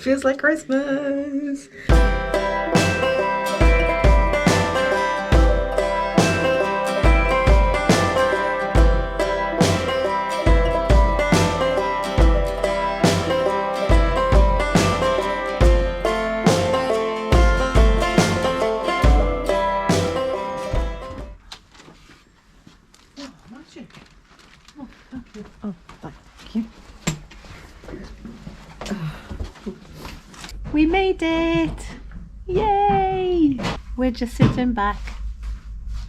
Feels like Christmas. Oh, thank you. We made it! Yay! We're just sitting back.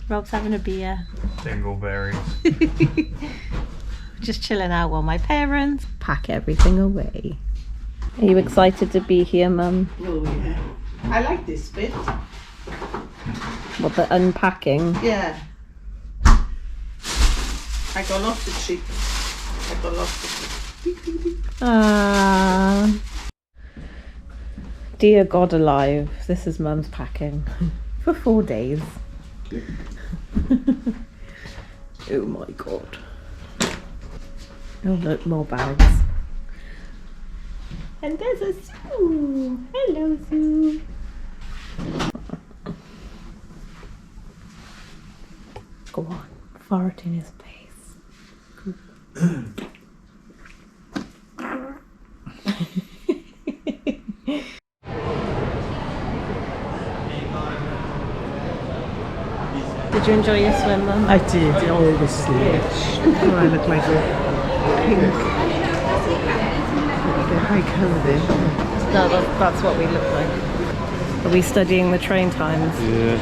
Rob's having a beer. Dingleberries. Just chilling out while my parents pack everything away. Are you excited to be here, Mum? Oh yeah. I like this bit. What, the unpacking? Yeah. I got lots of treats. I got lots of treats. Ah. Dear God alive, this is Mum's packing for 4 days. Oh my God. Oh look, more bags. And there's a Sue. Hello, Sue. Go on, fart in his face. Did you enjoy your swim, Mum? I did. Oh, the slitch. Oh, I look like a pink. High colour. No, that's what we look like. Are we studying the train times? Yeah.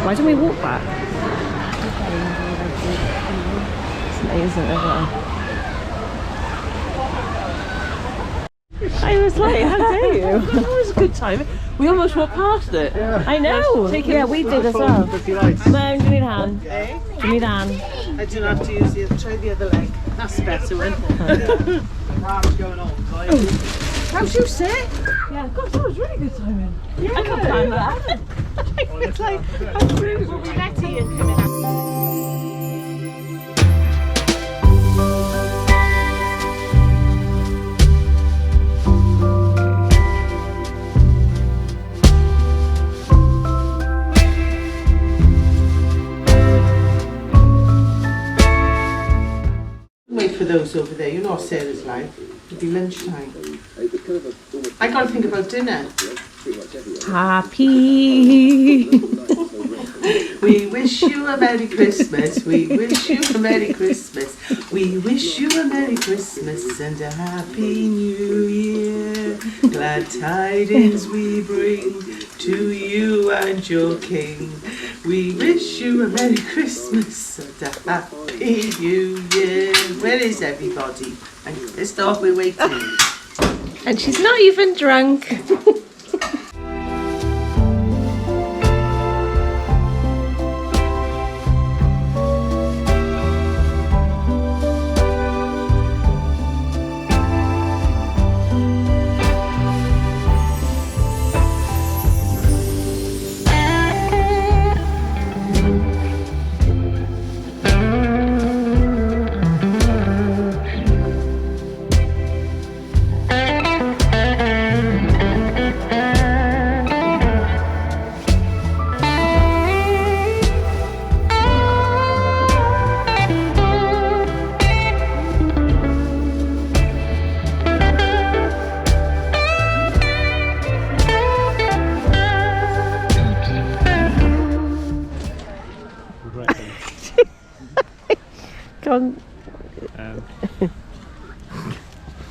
Why don't we walk back? It's amazing, isn't it? I was like, how dare you? That was a good time. We almost walked past it. Yeah. I know. Yeah, we did as well. Mum, do you need a hand? Eh? Do you need a hand? I do not have to use the other. Try the other leg. That's the better one. How'd you sit? Yeah, gosh, that was really good timing. Yeah. I can't find that. It's like, I'm really, we'll be let Ian come in. Wait for those over there. You know what Sarah's like. It'll be lunchtime. I gotta think about dinner. Happy. We wish you a Merry Christmas. We wish you a Merry Christmas. We wish you a Merry Christmas and a Happy New Year. Glad tidings we bring to you and your King. We wish you a Merry Christmas and a Happy New Year. Where is everybody? I'm pissed off, we're waiting. And she's not even drunk.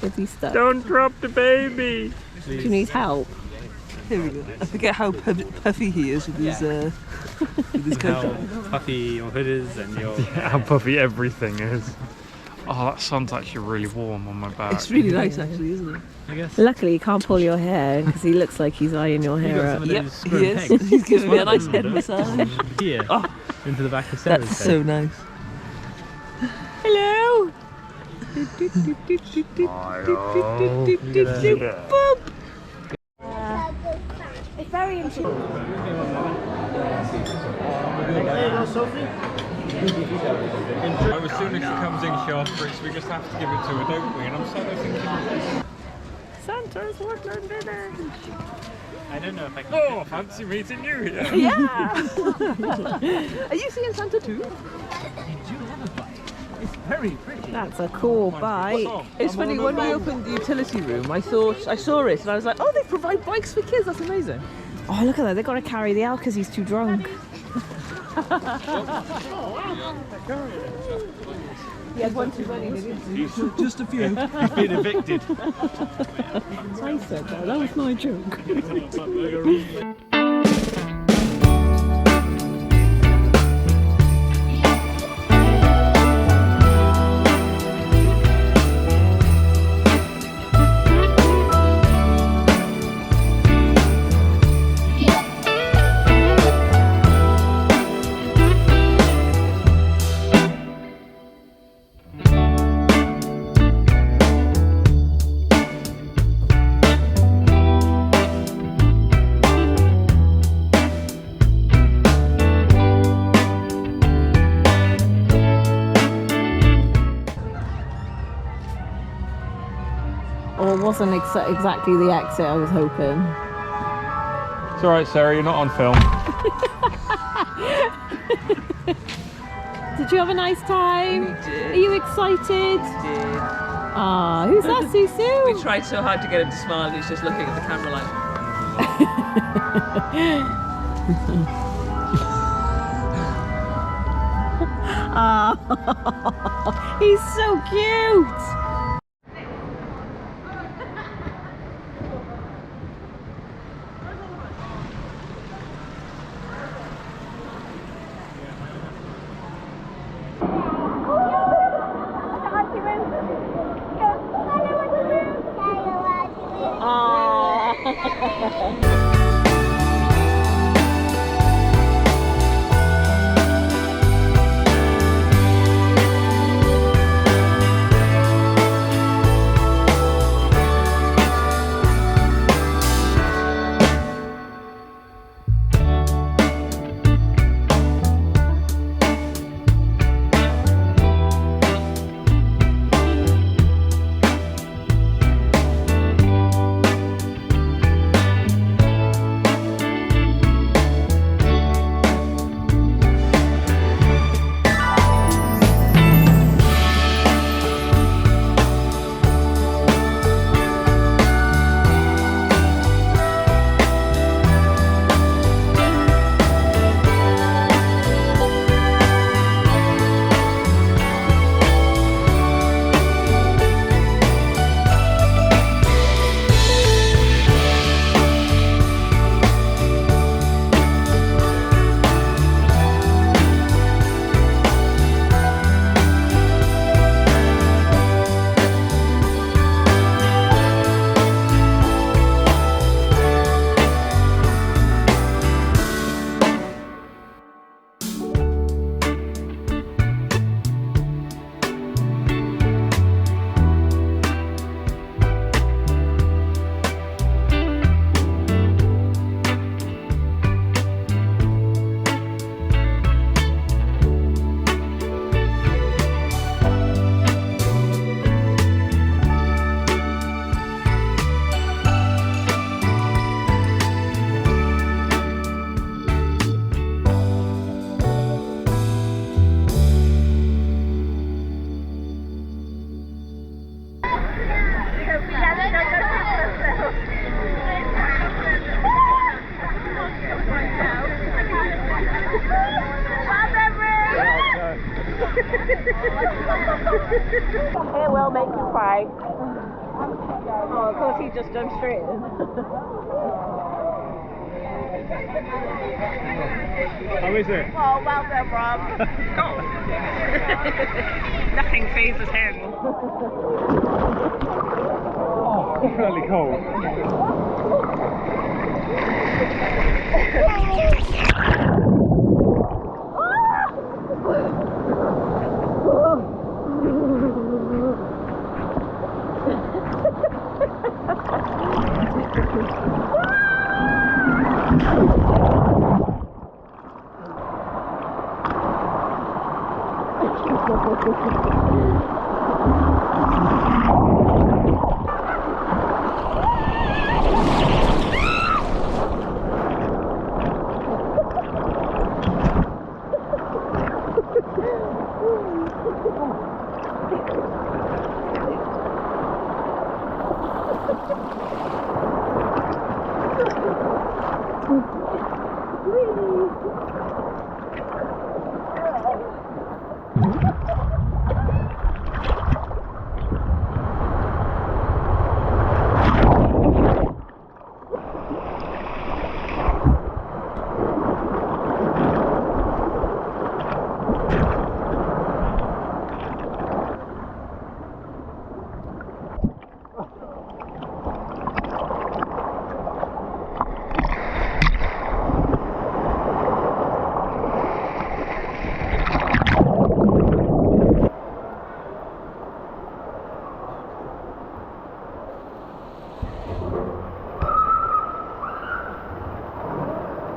Is he stuck? Don't drop the baby! Do you need help? Here we go. I forget how puffy he is with his coat on. How puffy your hood is and your... Yeah, how puffy everything is. Oh, that sun's actually really warm on my back. It's really nice actually, isn't it? I guess. Luckily you can't pull your hair because he looks like he's eyeing your hair up. Yep, he is. He's giving me a nice head massage. Here, Oh, into the back of Sarah's that's head. so nice. Hello! It's very interesting. As soon as she comes in, she offers, we just have to give it to her, don't we? And I'm sort of thinking, Santa's Woodland Village. I don't know if I can. Oh, fancy meeting you here. Yeah. Are you seeing Santa too? You do have a bike. It's very pretty. That's a cool bike. It's funny, when we opened the utility room, I saw it and I was like, oh, they provide bikes for kids. That's amazing. Oh, look at that. They've got to carry the L because he's too drunk. He had one too many, didn't he? Just a few. You've been evicted. I said that. That was my joke. Or it wasn't exactly the exit I was hoping. It's alright, Sarah, you're not on film. Did you have a nice time? We did. Are you excited? Did. Ah, who's that, Susu? We tried so hard to get him to smile, he's just looking at the camera like... Ah, he's so cute. It will make you cry. Oh, of course he just jumped straight in. How is it? Oh, well done, Rob. Nothing phases him. Oh, definitely cold.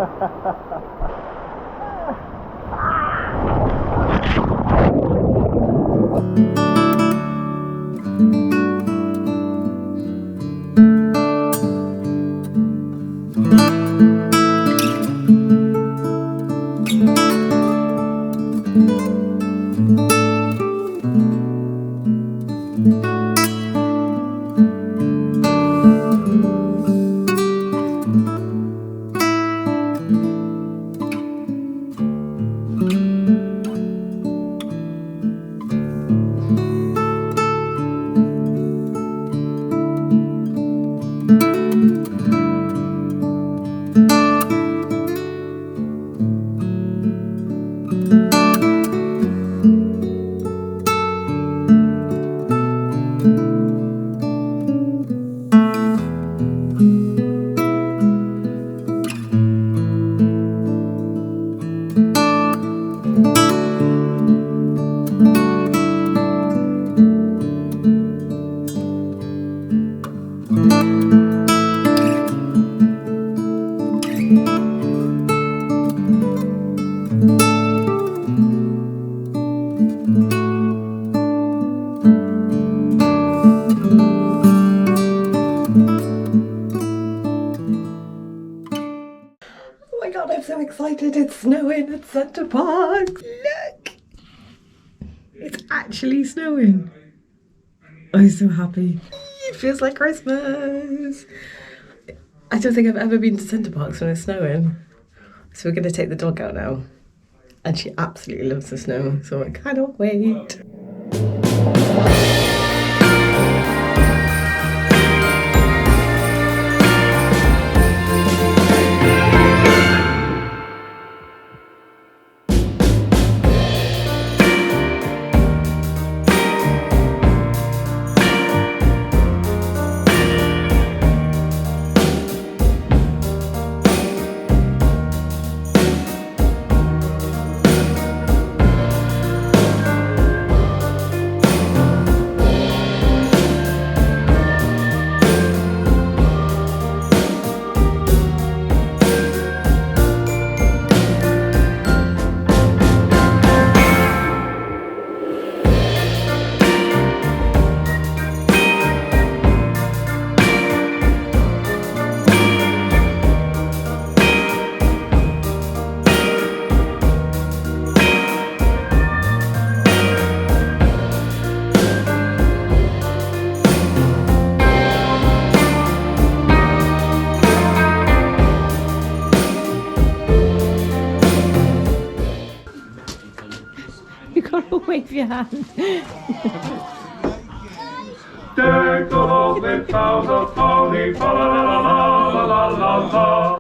Oh my god, I'm so excited. It's snowing at Center Parcs. Look! It's actually snowing. I'm so happy. It feels like Christmas. I don't think I've ever been to Center Parcs when it's snowing. So we're going to take the dog out now. And she absolutely loves the snow, so I cannot wait. You gotta wave your hand. Deck the halls with boughs of holly, fa la la la la la la la.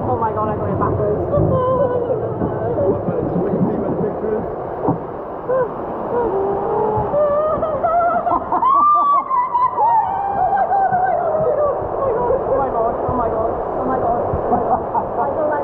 Oh my god, I'm going backwards. Oh my god. I don't like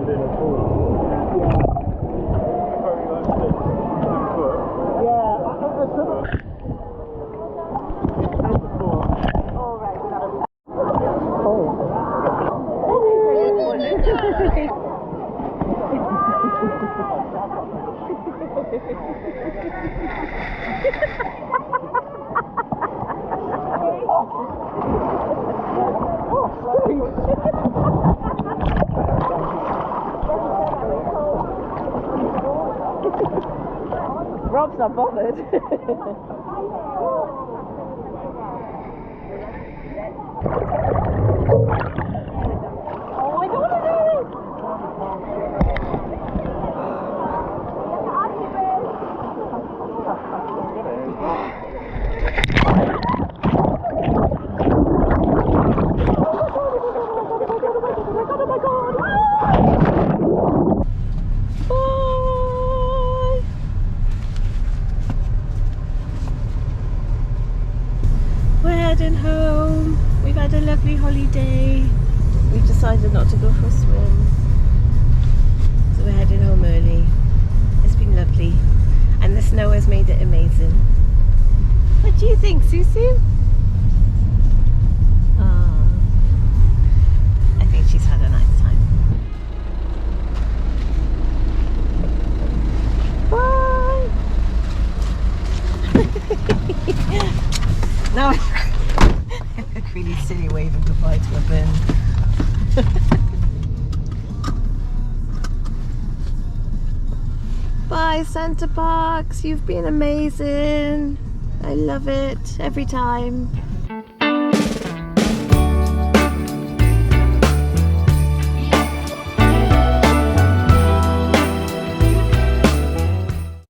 stand in a pool. Very like 6 foot. Yeah, I think there's some. Rob's not bothered. Oh, I don't want to do it! We're heading home. We've had a lovely holiday. We've decided not to go for a swim. So we're heading home early. It's been lovely. And the snow has made it amazing. What do you think, Susu? I think she's had a nice time. Bye! Now I look really silly waving goodbye to a bin. Bye, Center Parcs. You've been amazing. I love it every time.